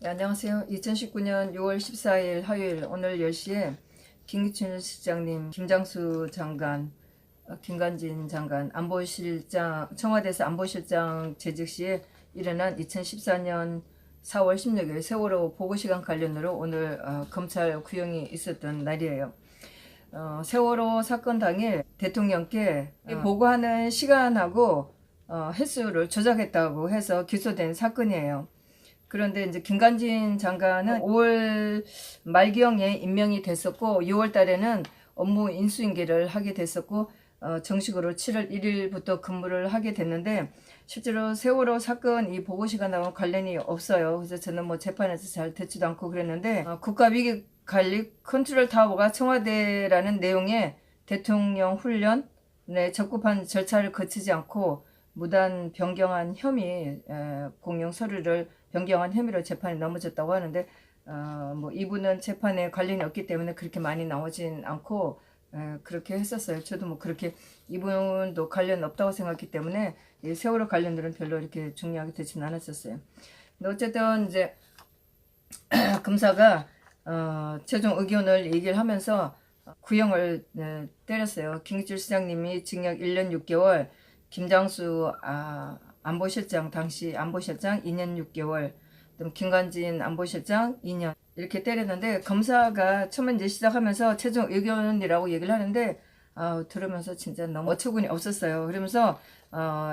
네, 안녕하세요. 2019년 6월 14일 화요일 오늘 10시에 김기춘 실장님, 김장수 장관, 김관진 장관, 안보실장, 청와대에서 안보실장 재직 시에 일어난 2014년 4월 16일 세월호 보고시간 관련으로 오늘 검찰 구형이 있었던 날이에요. 세월호 사건 당일 대통령께 보고하는 시간하고 횟수를 조작했다고 해서 기소된 사건이에요. 그런데 이제 김관진 장관은 5월 말경에 임명이 됐었고 6월 달에는 업무 인수인계를 하게 됐었고 정식으로 7월 1일부터 근무를 하게 됐는데 실제로 세월호 사건 이 보고 시간하고 관련이 없어요. 그래서 저는 뭐 재판에서 잘 듣지도 않고 그랬는데 국가위기관리 컨트롤 타워가 청와대라는 내용의 대통령 훈련에 적법한 절차를 거치지 않고 무단 변경한 혐의, 공용 서류를 변경한 혐의로 재판에 넘어졌다고 하는데 뭐 이분은 재판에 관련이 없기 때문에 그렇게 많이 나오진 않고 그렇게 했었어요. 저도 뭐 그렇게 이분도 관련 없다고 생각했기 때문에 이 세월호 관련들은 별로 이렇게 중요하게 되지는 않았었어요. 근데 어쨌든 이제 검사가 최종 의견을 얘기를 하면서 구형을 때렸어요. 김기춘 시장님이 징역 1년 6개월, 김장수 안보실장 당시 안보실장 2년 6개월, 또 김관진 안보실장 2년 이렇게 때렸는데 검사가 처음에 이제 시작하면서 최종 의견이라고 얘기를 하는데 들으면서 진짜 너무 어처구니 없었어요. 그러면서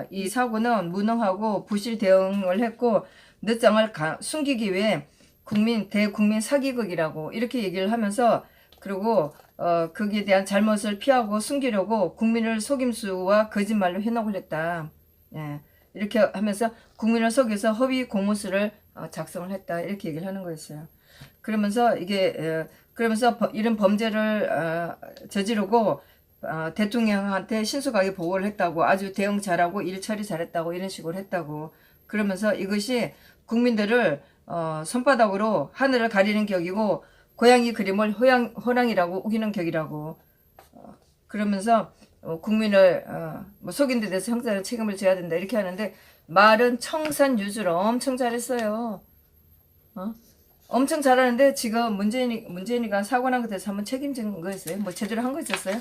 이 사고는 무능하고 부실 대응을 했고 늦장을 숨기기 위해 대국민 사기극이라고 이렇게 얘기를 하면서 그리고 거기에 대한 잘못을 피하고 숨기려고 국민을 속임수와 거짓말로 현혹을 했다. 예, 이렇게 하면서 국민을 속여서 허위 공문서를 작성을 했다. 이렇게 얘기를 하는 거였어요. 그러면서 그러면서 이런 범죄를 저지르고 대통령한테 신속하게 보고를 했다고, 아주 대응 잘하고 일 처리 잘했다고 이런 식으로 했다고. 그러면서 이것이 국민들을 손바닥으로 하늘을 가리는 격이고 고양이 그림을 호랑이라고 우기는 격이라고. 그러면서 국민을 뭐 속인 데 대해서 형사는 책임을 져야 된다 이렇게 하는데 말은 청산유수를 엄청 잘했어요. 엄청 잘하는데 지금 문재인이가 사고 난 것에 대해서 한번 책임진 거였어요? 뭐 제대로 한 거 있었어요?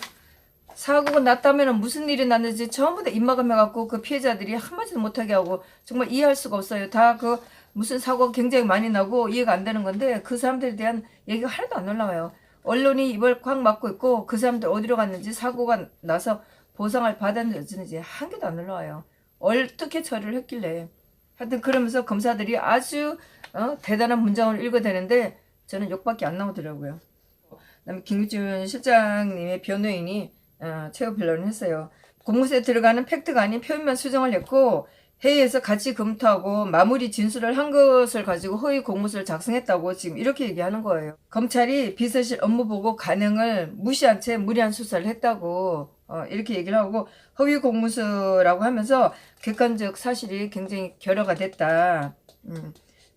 사고가 났다면 무슨 일이 났는지 전부 다 입막음해갖고 그 피해자들이 한마디도 못하게 하고 정말 이해할 수가 없어요. 다 그 무슨 사고가 굉장히 많이 나고 이해가 안 되는 건데 그 사람들에 대한 얘기가 하나도 안 올라와요. 언론이 입을 꽉 막고 있고 그 사람들 어디로 갔는지 사고가 나서 보상을 받았는지 한 개도 안 올라와요. 어떻게 처리를 했길래. 하여튼 그러면서 검사들이 아주 대단한 문장을 읽어대는데 저는 욕밖에 안 나오더라고요. 그다음에 김기춘 실장님의 변호인이 최후 변론을 했어요. 공무서에 들어가는 팩트가 아닌 표현만 수정을 했고 회의에서 같이 검토하고 마무리 진술을 한 것을 가지고 허위 공무서를 작성했다고 지금 이렇게 얘기하는 거예요. 검찰이 비서실 업무 보고 간행을 무시한 채 무리한 수사를 했다고 이렇게 얘기를 하고 허위 공무서라고 하면서 객관적 사실이 굉장히 결여가 됐다.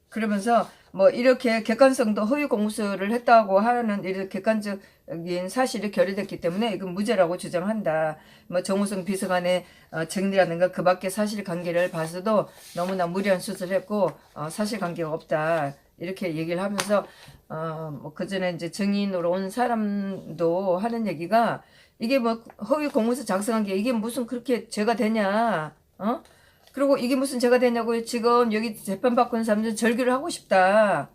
그러면서 뭐 이렇게 객관성도 허위 공무서를 했다고 하는 이런 객관적인 사실이 결여됐기 때문에 이건 무죄라고 주장한다. 뭐 정우성 비서관의 정리라든가 그 밖에 사실관계를 봐서도 너무나 무리한 수술을 했고 사실관계가 없다. 이렇게 얘기를 하면서 뭐 그전에 이제 증인으로 온 사람도 하는 얘기가 이게 뭐 허위 공무서 작성한 게 이게 무슨 그렇게 죄가 되냐? 그리고 이게 무슨 죄가 되냐고 지금 여기 재판받고 있는 사람들은 절규를 하고 싶다.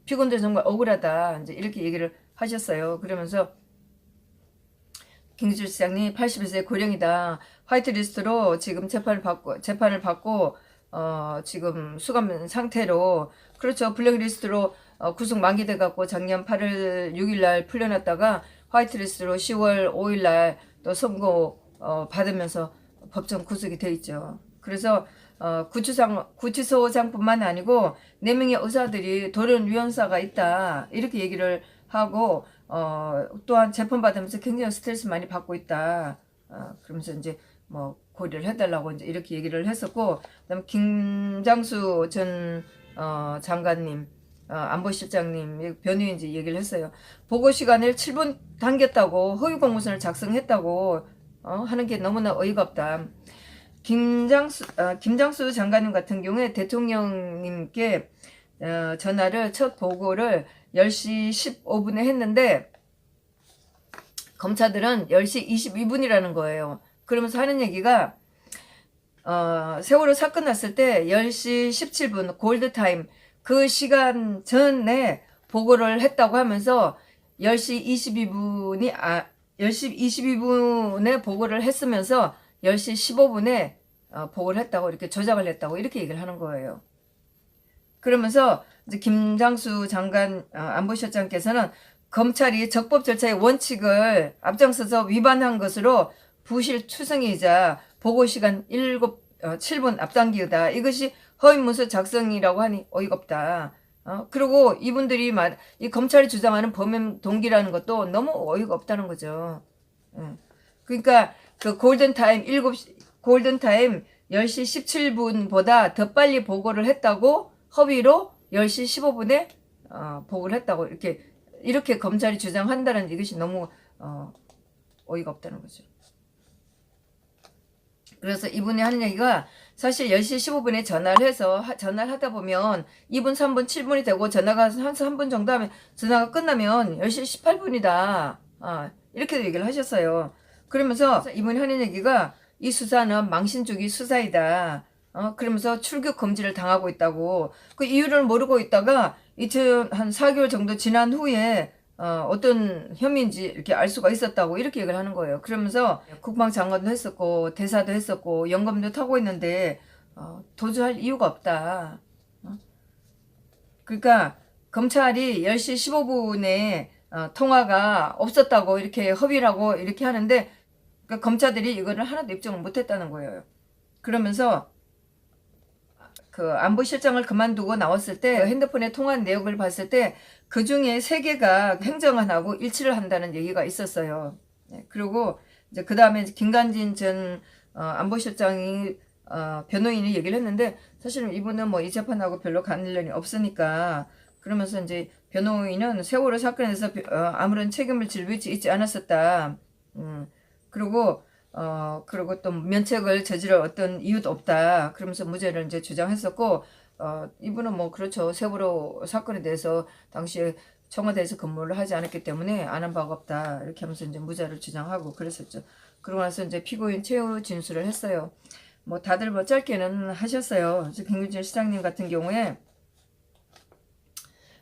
피고인들 정말 억울하다. 이제 이렇게 얘기를 하셨어요. 그러면서 김기춘 시장님 81세 고령이다. 화이트리스트로 지금 재판을 받고 지금 수감 상태로 그렇죠. 블랙리스트로 구속 만기돼 갖고 작년 8월 6일 날 풀려났다가 화이트리스트로 10월 5일 날 또 선고 받으면서 법정 구속이 돼 있죠. 그래서 구치소장뿐만 아니고 4명의 의사들이 돌연위원사가 있다 이렇게 얘기를 하고 또한 재판받으면서 굉장히 스트레스 많이 받고 있다. 그러면서 이제 뭐 고려를 해달라고 이제 이렇게 얘기를 했었고 그다음에 김장수 전 장관님 안보실장님 변호인 이제 얘기를 했어요. 보고 시간을 7분 당겼다고 허위 공무선을 작성했다고 하는 게 너무나 어이가 없다. 김장수 장관님 같은 경우에 대통령님께 전화를 첫 보고를 10시 15분에 했는데 검사들은 10시 22분이라는 거예요. 그러면서 하는 얘기가 세월호 사건 났을 때 10시 17분 골드타임 그 시간 전에 보고를 했다고 하면서 10시 22분이 10시 22분에 보고를 했으면서 10시 15분에 보고를 했다고 이렇게 조작을 했다고 이렇게 얘기를 하는 거예요. 그러면서 이제 김장수 장관 안보실장께서는 검찰이 적법 절차의 원칙을 앞장서서 위반한 것으로 부실 추승이자 보고시간 7분 앞당기다. 이것이 허위문서 작성이라고 하니 어이가 없다. 그리고 이분들이 이 검찰이 주장하는 범행 동기라는 것도 너무 어이가 없다는 거죠. 그러니까 그 골든타임 10시 17분보다 더 빨리 보고를 했다고 허위로 10시 15분에 보고를 했다고 이렇게 검찰이 주장한다는 이것이 너무 어이가 없다는 거죠. 그래서 이분이 하는 얘기가 사실 10시 15분에 전화를 해서 전화를 하다 보면 2분, 3분, 7분이 되고 전화가 한 3분 정도 하면 전화가 끝나면 10시 18분이다. 이렇게 얘기를 하셨어요. 그러면서 이분이 하는 얘기가 이 수사는 망신 쪽이 수사이다. 그러면서 출국 금지를 당하고 있다고. 그 이유를 모르고 있다가 한 4개월 정도 지난 후에 어떤 혐의인지 이렇게 알 수가 있었다고 이렇게 얘기를 하는 거예요. 그러면서 국방장관도 했었고 대사도 했었고 영검도 타고 있는데 도주할 이유가 없다. 그러니까 검찰이 10시 15분에 통화가 없었다고 이렇게 허위라고 이렇게 하는데 그러니까 검찰들이 이거를 하나도 입증을 못했다는 거예요. 그러면서 그 안보실장을 그만두고 나왔을 때 핸드폰에 통화한 내역을 봤을 때 그 중에 3개가 행정안하고 일치를 한다는 얘기가 있었어요. 그리고 이제 그 다음에 김관진 전 안보실장이 변호인이 얘기를 했는데 사실은 이분은 뭐 이 재판하고 별로 관련이 없으니까 그러면서 이제 변호인은 세월호 사건에서 아무런 책임을 질 위치 있지 않았었다. 그리고 또 면책을 저지를 어떤 이유도 없다. 그러면서 무죄를 이제 주장했었고, 이분은 뭐 그렇죠. 세월호 사건에 대해서 당시에 청와대에서 근무를 하지 않았기 때문에 아는 바가 없다. 이렇게 하면서 이제 무죄를 주장하고 그랬었죠. 그러고 나서 이제 피고인 최후 진술을 했어요. 뭐 다들 뭐 짧게는 하셨어요. 김규진 시장님 같은 경우에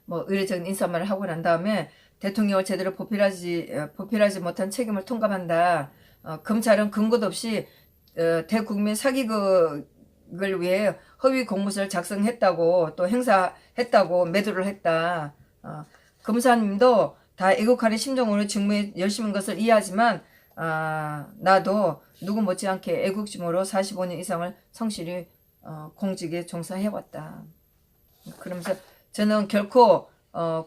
뭐 의례적인 인사말을 하고 난 다음에 대통령을 제대로 보필하지 못한 책임을 통감한다. 검찰은 근거도 없이 대국민 사기극을 위해 허위 공문서를 작성했다고 또 행사했다고 매도를 했다. 검사님도 다 애국하는 심정으로 직무에 열심인 것을 이해하지만 나도 누구 못지않게 애국심으로 45년 이상을 성실히 공직에 종사해왔다. 그러면서 저는 결코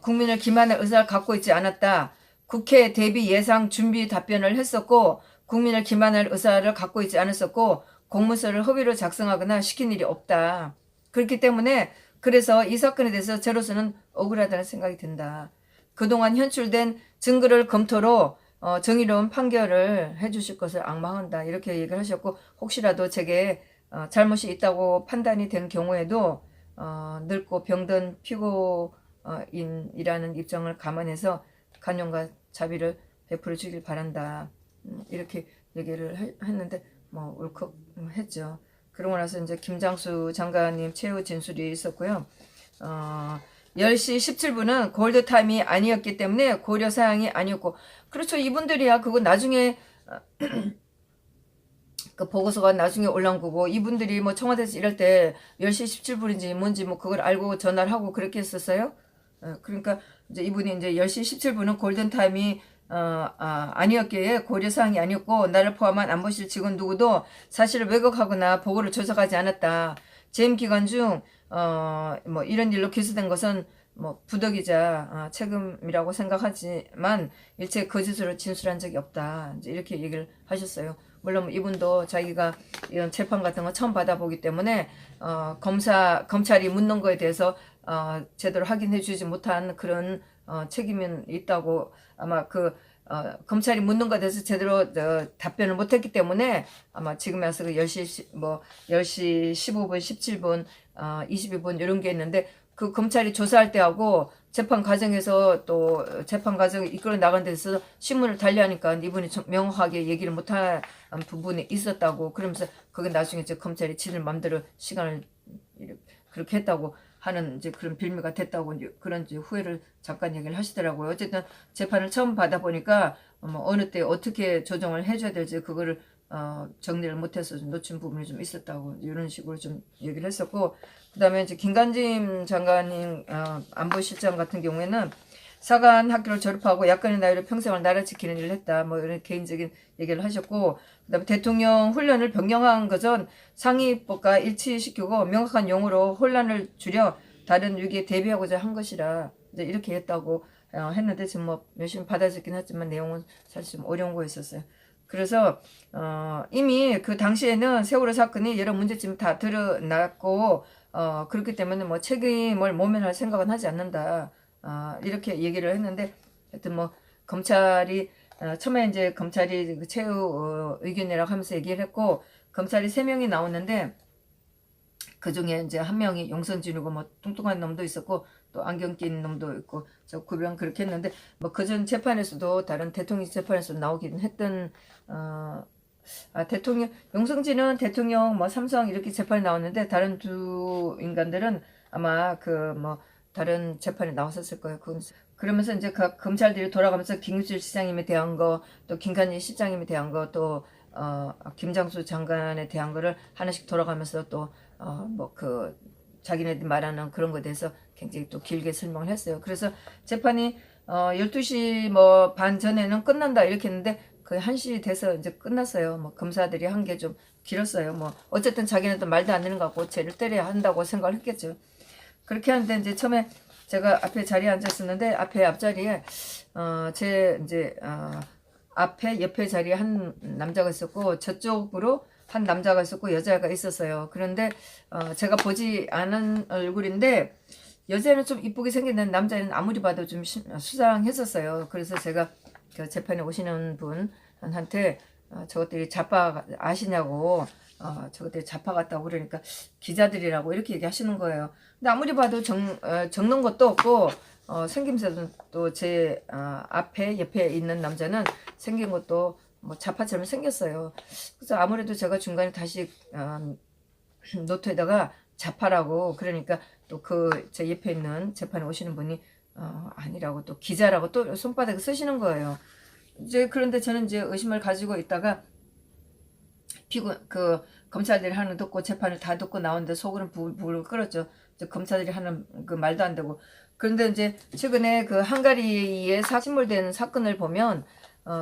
국민을 기만할 의사를 갖고 있지 않았다. 국회 대비 예상 준비 답변을 했었고 국민을 기만할 의사를 갖고 있지 않았었고 공문서를 허위로 작성하거나 시킨 일이 없다. 그렇기 때문에 그래서 이 사건에 대해서 저로서는 억울하다는 생각이 든다. 그동안 현출된 증거를 검토로 정의로운 판결을 해주실 것을 악망한다. 이렇게 얘기를 하셨고 혹시라도 제게 잘못이 있다고 판단이 된 경우에도 늙고 병든 피고인이라는 입장을 감안해서 관용과 자비를 베풀어 주길 바란다. 이렇게 얘기를 했는데 뭐 울컥했죠. 그러고 나서 이제 김장수 장관님 최후 진술이 있었고요. 10시 17분은 골드타임이 아니었기 때문에 고려사항이 아니었고 그렇죠. 이분들이야 그거 나중에 그 보고서가 나중에 올라온 거고 이분들이 뭐 청와대에서 일할 때 10시 17분인지 뭔지 뭐 그걸 알고 전화를 하고 그렇게 했었어요. 그러니까 이제 이분이 이제 10시 17분은 골든타임이 아니었기에 고려사항이 아니었고 나를 포함한 안보실 직원 누구도 사실을 왜곡하거나 보고를 조작하지 않았다. 재임 기간 중 뭐 이런 일로 기소된 것은 뭐 부덕이자 책임이라고 생각하지만 일체 거짓으로 진술한 적이 없다. 이제 이렇게 얘기를 하셨어요. 물론 이분도 자기가 이런 재판 같은 거 처음 받아보기 때문에 검찰이 묻는 거에 대해서 제대로 확인해 주지 못한 그런 책임은 있다고 아마 검찰이 묻는 것에 대해서 제대로 답변을 못했기 때문에 아마 지금 와서 그 10시 15분, 17분, 22분 이런 게 있는데 그 검찰이 조사할 때하고 재판 과정에서 또 재판 과정을 이끌어 나간 데서 신문을 달리하니까 이분이 좀 명확하게 얘기를 못한 부분이 있었다고 그러면서 그게 나중에 이제 검찰이 지들 맘대로 시간을 그렇게 했다고 하는 이제 그런 빌미가 됐다고 이제 그런 이제 후회를 잠깐 얘기를 하시더라고요. 어쨌든 재판을 처음 받아보니까 어느 때 어떻게 조정을 해줘야 될지 그거를 정리를 못해서 좀 놓친 부분이 좀 있었다고 이런 식으로 좀 얘기를 했었고, 그 다음에 이제 김관진 장관님 안보실장 같은 경우에는 사관 학교를 졸업하고 약간의 나이로 평생을 나라 지키는 일을 했다, 뭐 이런 개인적인 얘기를 하셨고, 그 다음에 대통령 훈련을 변경한 것은 상위법과 일치시키고 명확한 용어로 혼란을 줄여 다른 위기에 대비하고자 한 것이라 이제 이렇게 했다고 했는데 지금 뭐 열심히 받아줬긴 했지만 내용은 사실 좀 어려운 거였었어요. 그래서 이미 그 당시에는 세월호 사건이 여러 문제점이 다 드러났고 그렇기 때문에 뭐 책임을 모면할 생각은 하지 않는다, 이렇게 얘기를 했는데, 하여튼 뭐 검찰이 처음에 이제 검찰이 그 최후 의견이라고 하면서 얘기를 했고, 검찰이 3명이 나오는데 그 중에 이제 한 명이 용선진이고 뭐 뚱뚱한 놈도 있었고 또 안경 낀 놈도 있고 저 구병 그렇게 했는데, 뭐 그전 재판에서도 다른 대통령 재판에서 나오긴 했던 대통령 용성진은 대통령 뭐 삼성 이렇게 재판이 나왔는데 다른 두 인간들은 아마 그 뭐 다른 재판에 나왔었을 거예요. 그러면서 이제 각 검찰들이 돌아가면서 김기춘 시장님에 대한 거, 또 김관진 시장님에 대한 거, 또 김장수 장관에 대한 거를 하나씩 돌아가면서 또 뭐 그 자기네들 말하는 그런 거에 대해서 굉장히 또 길게 설명을 했어요. 그래서 재판이 12시 뭐 반 전에는 끝난다 이렇게 했는데 거의 1시 돼서 이제 끝났어요. 뭐 검사들이 한 게 좀 길었어요. 뭐 어쨌든 자기네도 말도 안 되는 거 같고 쟤를 때려야 한다고 생각을 했겠죠. 그렇게 하는데 이제 처음에 제가 앞에 자리에 앉았었는데 앞에 앞자리에 제 이제 앞에 옆에 자리에 한 남자가 있었고 저쪽으로 한 남자가 있었고 여자가 있었어요. 그런데 제가 보지 않은 얼굴인데 여자는 좀 이쁘게 생긴 남자는 아무리 봐도 좀 수상했었어요. 그래서 제가 그 재판에 오시는 분한테 저것들이 자파 아시냐고, 저것들이 자파 같다고 그러니까 기자들이라고 이렇게 얘기하시는 거예요. 근데 아무리 봐도 적는 것도 없고 생김새도 또 제 앞에 옆에 있는 남자는 생긴 것도 뭐 자파처럼 생겼어요. 그래서 아무래도 제가 중간에 다시 노트에다가 자파라고 그러니까 또 그 제 옆에 있는 재판에 오시는 분이 아니라고 또 기자라고 또 손바닥에 쓰시는 거예요. 이제 그런데 저는 이제 의심을 가지고 있다가 그 검찰들이 하는 듣고 재판을 다 듣고 나오는데 속으로는 부글부글 끓었죠. 검사들이 하는 그 말도 안 되고. 그런데 이제 최근에 그 헝가리에 침몰된 사건을 보면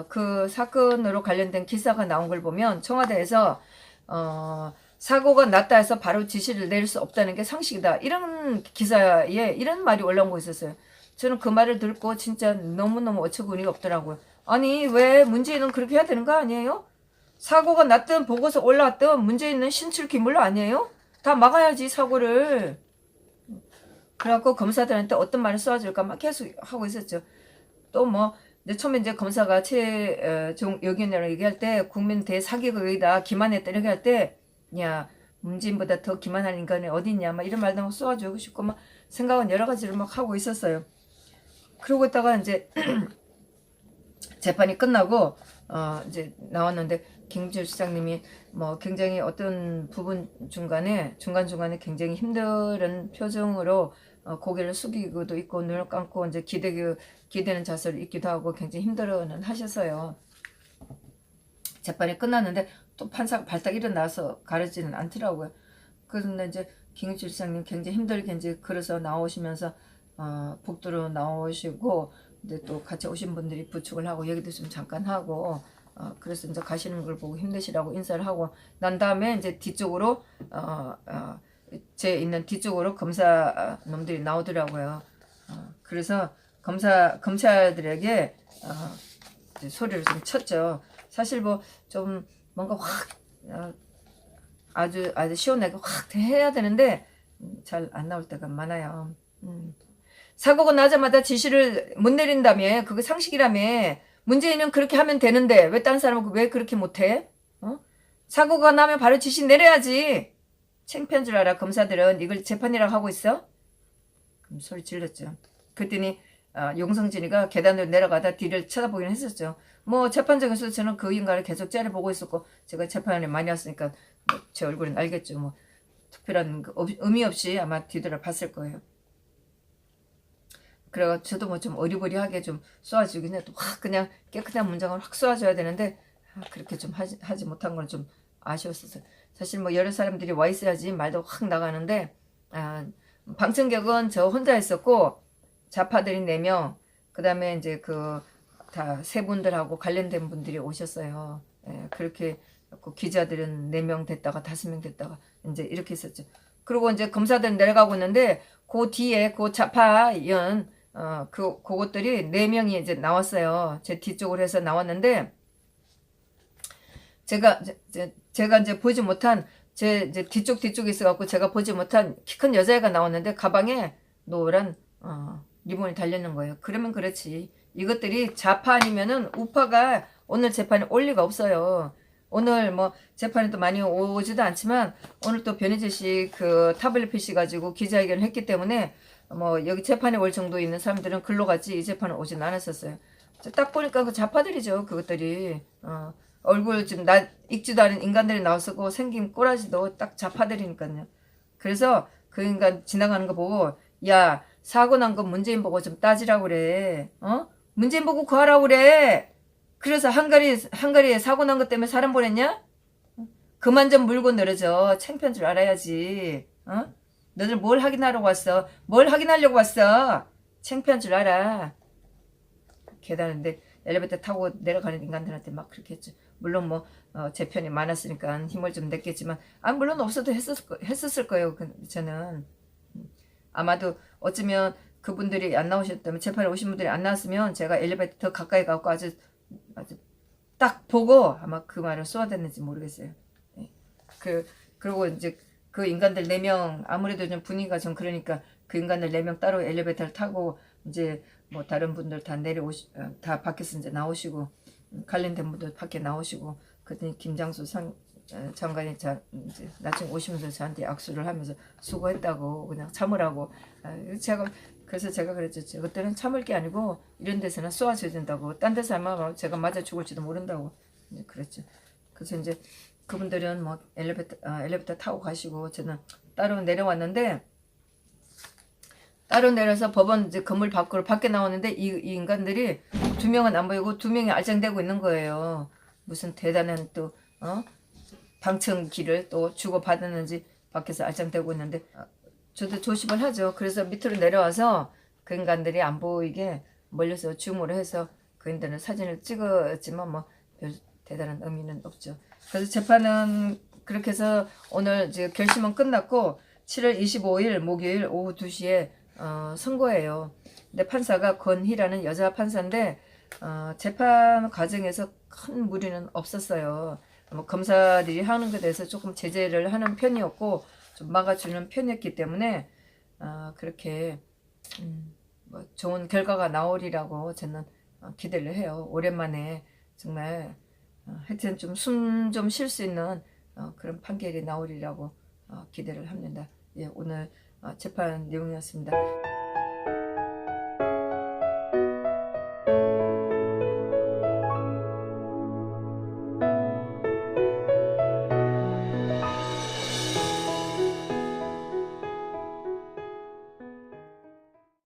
그 사건으로 관련된 기사가 나온 걸 보면 청와대에서 사고가 났다 해서 바로 지시를 내릴 수 없다는 게 상식이다, 이런 기사에 이런 말이 올라온 거 있었어요. 저는 그 말을 듣고 진짜 너무너무 어처구니가 없더라고요. 아니 왜 문재인은 그렇게 해야 되는 거 아니에요? 사고가 났든 보고서 올라왔든 문재인은 신출 기물로 아니에요? 다 막아야지 사고를. 그래갖고 검사들한테 어떤 말을 써줄까 막 계속 하고 있었죠. 또 뭐 처음에 이제 검사가 최종 의견이라고 얘기할 때 국민 대사기극이다 기만했다 이렇게 할 때, 야 문재인보다 더 기만한 인간이 어디 있냐 막 이런 말도 막 쏘아주고 싶고 막 생각은 여러 가지를 막 하고 있었어요. 그러고 있다가 이제 재판이 끝나고 이제 나왔는데 김기춘 시장님이 뭐 굉장히 어떤 부분 중간중간에 굉장히 힘든 표정으로 고개를 숙이고도 있고 눈을 감고 이제 기대는 자세를 있기도 하고 굉장히 힘들어는 하셨어요. 재판이 끝났는데 또 판사가 발딱 일어나서 가르지는 않더라고요. 그런데 이제 김기춘 시장님 굉장히 힘들게 이제 걸어서 나오시면서 복도로 나오시고, 근데 또 같이 오신 분들이 부축을 하고 얘기도 좀 잠깐 하고 그래서 이제 가시는 걸 보고 힘드시라고 인사를 하고 난 다음에 이제 뒤쪽으로 제 있는 뒤쪽으로 검사 놈들이 나오더라고요. 그래서 검찰들에게 소리를 좀 쳤죠. 사실 뭐 좀 뭔가 확 아주 시원하게 확 해야 되는데 잘 안 나올 때가 많아요. 사고가 나자마자 지시를 못 내린다며, 그게 상식이라며. 문재인은 그렇게 하면 되는데 왜 딴 사람은 왜 그렇게 못해? 사고가 나면 바로 지시 내려야지. 창피한 줄 알아. 검사들은 이걸 재판이라고 하고 있어? 소리 질렀죠. 그랬더니 용성진이가 계단으로 내려가다 뒤를 쳐다보긴 했었죠. 뭐 재판장에서 저는 그 인간을 계속 째려보고 있었고 제가 재판에 많이 왔으니까 뭐제 얼굴은 알겠죠. 뭐 특별한 의미 없이 아마 뒤돌아 봤을 거예요. 그래가 저도 뭐 좀 어리버리하게 좀 쏘아주긴 해도 확 그냥 깨끗한 문장을 확 쏘아줘야 되는데 그렇게 좀 하지 못한 건 좀 아쉬웠었어요. 사실 뭐 여러 사람들이 와 있어야지 말도 확 나가는데 방청객은 저 혼자 있었고 좌파들이 4명 그 다음에 이제 그 다 세 분들하고 관련된 분들이 오셨어요. 예, 그렇게 기자들은 4명 됐다가 5명 됐다가 이제 이렇게 있었죠. 그리고 이제 검사들 내려가고 있는데 그 뒤에 그 좌파연 그것들이 4명이 이제 나왔어요. 제 뒤쪽으로 해서 나왔는데 제가 이제 보지 못한 제 이제 뒤쪽에 있어갖고 제가 보지 못한 키 큰 여자애가 나왔는데 가방에 노란 리본이 달려있는 거예요. 그러면 그렇지. 이것들이 좌파 아니면은 우파가 오늘 재판에 올 리가 없어요. 오늘 뭐 재판에 또 많이 오지도 않지만 오늘 또 변희재 씨 그 타블릿 PC 가지고 기자회견을 했기 때문에 뭐 여기 재판에 올 정도 있는 사람들은 글로 갔지 이 재판에 오진 않았었어요. 딱 보니까 그 좌파들이죠. 그것들이 얼굴 좀 익지도 않은 인간들이 나왔었고 생긴 꼬라지도 딱 좌파들이니까요. 그래서 그 인간 지나가는 거 보고 야 사고 난 거 문재인 보고 좀 따지라고 그래. 문재인 보고 구하라고 그래. 그래서 한가리에 사고 난 것 때문에 사람 보냈냐? 그만 좀 물고 늘어져. 창피한 줄 알아야지. 너들 뭘 확인하려고 왔어? 뭘 확인하려고 왔어? 창피한 줄 알아. 계단인데 엘리베이터 타고 내려가는 인간들한테 막 그렇게 했죠. 물론 뭐 제 편이 많았으니까 힘을 좀 냈겠지만 물론 없어도 했었을 거예요. 저는 아마도 어쩌면 그분들이 안 나오셨다면 재판에 오신 분들이 안 나왔으면 제가 엘리베이터 더 가까이 가고 아주 딱 보고 아마 그 말을 쏘아댔는지 모르겠어요. 그리고 이제 그 인간들 4명 아무래도 좀 분위기가 좀 그러니까 그 인간들 4명 따로 엘리베이터를 타고 이제 뭐 다른 분들 다 밖에서 이제 나오시고 관련된 분들 밖에 나오시고 그랬더니 김장수 장관이 이제 나중에 오시면서 저한테 악수를 하면서 수고했다고 그냥 참으라고 그래서 제가 그랬죠. 저것들은 참을 게 아니고 이런 데서는 쏘아줘야 된다고 딴 데서 하면 제가 맞아 죽을지도 모른다고 그랬죠. 그래서 이제 그분들은 뭐 엘리베이터 타고 가시고 저는 따로 내려왔는데 따로 내려서 법원 이제 건물 밖으로 밖에 나오는데 이 인간들이 2명은 안 보이고 2명이 알짱대고 있는 거예요. 무슨 대단한 또 방청기를 또 주고 받았는지 밖에서 알짱대고 있는데 저도 조심을 하죠. 그래서 밑으로 내려와서 그 인간들이 안 보이게 멀리서 줌으로 해서 그 인간들 사진을 찍었지만 뭐 별 대단한 의미는 없죠. 그래서 재판은 그렇게 해서 오늘 이제 결심은 끝났고 7월 25일 목요일 오후 2시에 선고예요. 근데 판사가 권희라는 여자 판사인데 재판 과정에서 큰 무리는 없었어요. 뭐 검사들이 하는 것에 대해서 조금 제재를 하는 편이었고 좀 막아주는 편이었기 때문에 그렇게 뭐 좋은 결과가 나오리라고 저는 기대를 해요. 오랜만에 정말 하여튼 좀 숨 좀 쉴 수 있는 그런 판결이 나오리라고 기대를 합니다. 예, 오늘 재판 내용이었습니다.